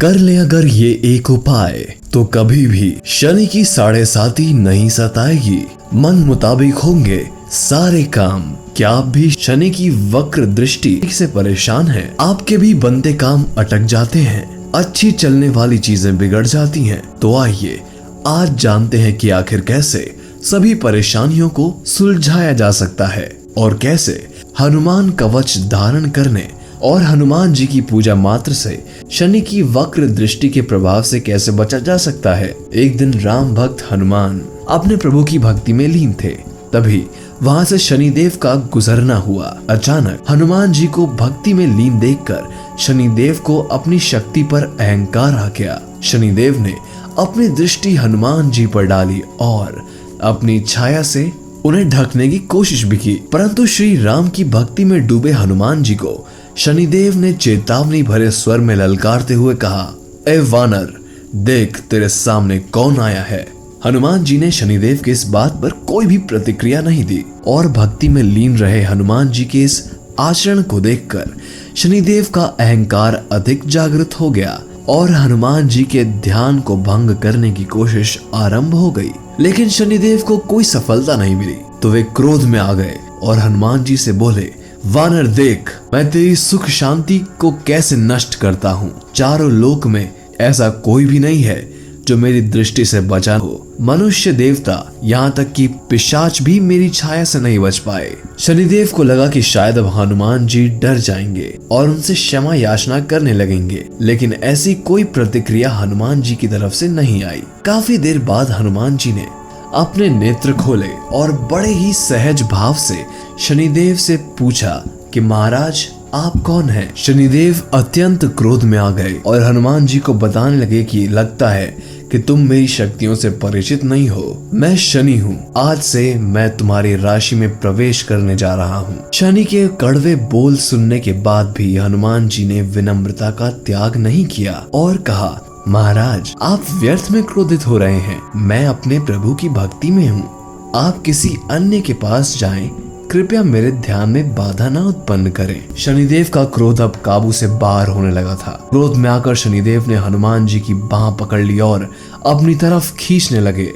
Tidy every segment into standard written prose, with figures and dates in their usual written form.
कर ले अगर ये एक उपाय तो कभी भी शनि की 7.5 नहीं सताएगी। मन मुताबिक होंगे सारे काम। क्या आप भी शनि की वक्र दृष्टि से परेशान हैं? आपके भी बनते काम अटक जाते हैं, अच्छी चलने वाली चीजें बिगड़ जाती हैं? तो आइए आज जानते हैं कि आखिर कैसे सभी परेशानियों को सुलझाया जा सकता है और कैसे हनुमान कवच धारण करने और हनुमान जी की पूजा मात्र से शनि की वक्र दृष्टि के प्रभाव से कैसे बचा जा सकता है। एक दिन राम भक्त हनुमान अपने प्रभु की भक्ति में लीन थे, तभी वहां से शनिदेव का गुजरना हुआ। अचानक हनुमान जी को भक्ति में लीन देखकर शनिदेव को अपनी शक्ति पर अहंकार आ गया। शनिदेव ने अपनी दृष्टि हनुमान जी पर डाली और अपनी छाया से उन्हें ढकने की कोशिश भी की, परंतु श्री राम की भक्ति में डूबे हनुमान जी को शनिदेव ने चेतावनी भरे स्वर में ललकारते हुए कहा, ए वानर, देख तेरे सामने कौन आया है। हनुमान जी ने शनिदेव के इस बात पर कोई भी प्रतिक्रिया नहीं दी और भक्ति में लीन रहे हनुमान जी के इस आचरण को देखकर शनिदेव का अहंकार अधिक जागृत हो गया और हनुमान जी के ध्यान को भंग करने की कोशिश आरंभ हो गई। लेकिन शनिदेव को कोई सफलता नहीं मिली तो वे क्रोध में आ गए और हनुमान जी से बोले, वानर देख, मैं तेरी सुख शांति को कैसे नष्ट करता हूँ। चारों लोक में ऐसा कोई भी नहीं है जो मेरी दृष्टि से बचा हो। मनुष्य, देवता, यहाँ तक कि पिशाच भी मेरी छाया से नहीं बच पाए। शनिदेव को लगा कि शायद अब हनुमान जी डर जाएंगे और उनसे क्षमा याचना करने लगेंगे, लेकिन ऐसी कोई प्रतिक्रिया हनुमान जी की तरफ से नहीं आई। काफी देर बाद हनुमान जी ने अपने नेत्र खोले और बड़े ही सहज भाव से शनिदेव से पूछा कि महाराज, आप कौन हैं? शनिदेव अत्यंत क्रोध में आ गए और हनुमान जी को बताने लगे कि लगता है कि तुम मेरी शक्तियों से परिचित नहीं हो। मैं शनि हूँ। आज से मैं तुम्हारी राशि में प्रवेश करने जा रहा हूँ। शनि के कड़वे बोल सुनने के बाद भी हनुमान जी ने विनम्रता का त्याग नहीं किया और कहा, महाराज, आप व्यर्थ में क्रोधित हो रहे हैं। मैं अपने प्रभु की भक्ति में हूँ। आप किसी अन्य के पास जाएं। कृपया मेरे ध्यान में बाधा न उत्पन्न करें। शनिदेव का क्रोध अब काबू से बाहर होने लगा था। क्रोध में आकर शनिदेव ने हनुमान जी की बाह पकड़ ली और अपनी तरफ खींचने लगे।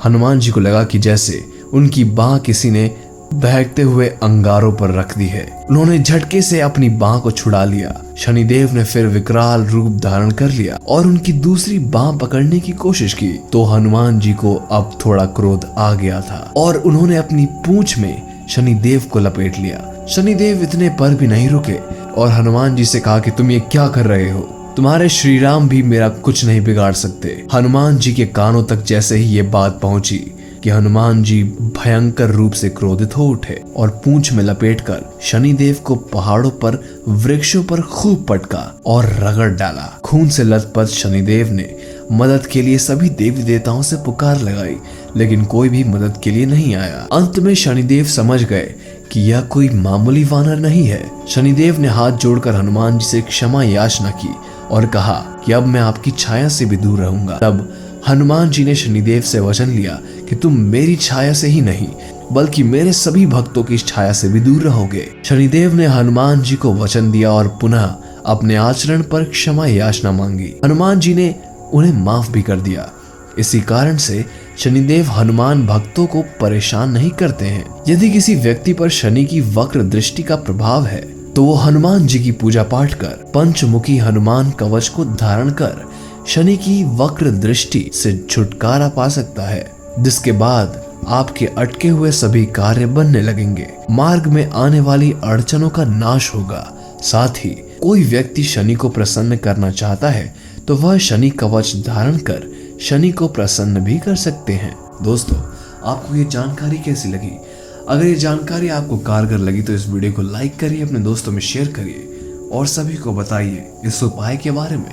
हनुमान जी को लगा कि जैसे उनकी बाह किसी ने बहकते हुए अंगारों पर रख दी है। उन्होंने झटके से अपनी बाह को छुड़ा लिया। शनिदेव ने फिर विकराल रूप धारण कर लिया और उनकी दूसरी बाह पकड़ने की कोशिश की तो हनुमान जी को अब थोड़ा क्रोध आ गया था और उन्होंने अपनी पूंछ में शनिदेव को लपेट लिया। शनिदेव इतने पर भी नहीं रुके और हनुमान जी से कहा कि तुम ये क्या कर रहे हो? तुम्हारे श्री राम भी मेरा कुछ नहीं बिगाड़ सकते। हनुमान जी के कानों तक जैसे ही ये बात पहुंची कि हनुमान जी भयंकर रूप से क्रोधित हो उठे और पूंछ में लपेटकर शनिदेव को पहाड़ों पर, वृक्षों पर खूब पटका और रगड़ डाला। खून से लथपथ शनिदेव ने मदद के लिए सभी देवी देवताओं से पुकार लगाई, लेकिन कोई भी मदद के लिए नहीं आया। अंत में शनिदेव समझ गए कि यह कोई मामूली वानर नहीं है। शनिदेव ने हाथ जोड़कर हनुमान जी से क्षमा याचना की और कहा कि अब मैं आपकी छाया से भी दूर रहूंगा। तब हनुमान जी ने शनिदेव से वचन लिया कि तुम मेरी छाया से ही नहीं बल्कि मेरे सभी भक्तों की छाया से भी दूर रहोगे। शनिदेव ने हनुमान जी को वचन दिया और पुनः अपने आचरण पर क्षमा याचना मांगी। हनुमान जी ने उन्हें माफ भी कर दिया। इसी कारण से शनिदेव हनुमान भक्तों को परेशान नहीं करते हैं। यदि किसी व्यक्ति पर शनि की वक्र दृष्टि का प्रभाव है तो वो हनुमान जी की पूजा पाठ कर पंचमुखी हनुमान कवच को धारण कर शनि की वक्र दृष्टि से छुटकारा पा सकता है, जिसके बाद आपके अटके हुए सभी कार्य बनने लगेंगे। मार्ग में आने वाली अड़चनों का नाश होगा। साथ ही कोई व्यक्ति शनि को प्रसन्न करना चाहता है तो वह शनि कवच धारण कर शनि को प्रसन्न भी कर सकते हैं। दोस्तों, आपको ये जानकारी कैसी लगी? अगर ये जानकारी आपको कारगर लगी तो इस वीडियो को लाइक करिए, अपने दोस्तों में शेयर करिए और सभी को बताइए इस उपाय के बारे में।